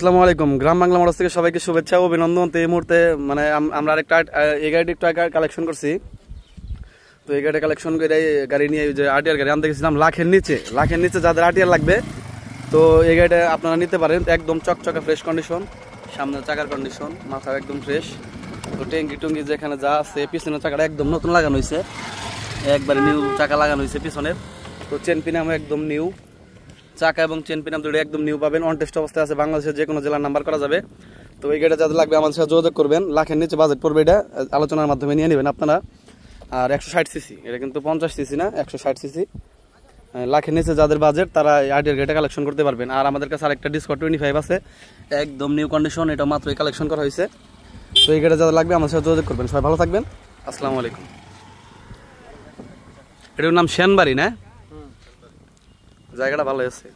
আসসালামু আলাইকুম। গ্রাম বাংলা মোটরস থেকে সবাইকে শুভেচ্ছা ও অভিনন্দন। তো এই মুহূর্তে মানে আমরা আরেকটা এই গাড়িটি একটু কালেকশন করছি। তো এই গাড়ি কালেকশন করে গাড়ি নিয়ে যে আরটিআর গাড়ি আনতে গেছিলাম লাখের নিচে যাদের আরটিআর লাগবে তো এই গাড়িটা আপনারা নিতে পারেন। একদম চকচকা ফ্রেশ কন্ডিশন, সামনের চাকার কন্ডিশন, মাথা একদম ফ্রেশ। তো ট্যাঙ্কি টুঙ্গি যেখানে যা আছে, পিছনের চাকাটা একদম নতুন লাগানো হয়েছে, একবারে নিউ চাকা লাগানো হয়েছে পিছনের। তো চেন পিনাম একদম নিউ, চাকা এবং চেন পিনাম দুটো একদম নিউ পাবেন। অন টেস্ট অবস্থায় আছে, বাংলাদেশের যে কোনো জেলার নাম্বার করা যাবে। তো এই গাড়িটা যাদের লাগবে আমাদের সাথে যোগাযোগ করবেন। লাখের নিচে বাজেট পড়বে, এটা আলোচনার মাধ্যমে নিয়ে নেবেন আপনারা। আর 160 সিসি, এটা কিন্তু 50 সিসি না, 160 সিসি। লাখের নিচে যাদের বাজেট তারা আরটিআর গাড়িটা কালেকশন করতে পারবেন। আর আমাদের কাছে আরেকটা ডিসকভার 25 আছে, একদম নিউ কন্ডিশন, এটা মাত্রই কালেকশন করা হয়েছে। তো এই গাড়িটা যাদের লাগবে আমাদের সাথে যোগাযোগ করবেন। সবাই ভালো থাকবেন, আসসালামু আলাইকুম। এটার নাম সেনবাড়ি না, জায়গাটা ভালো আছে।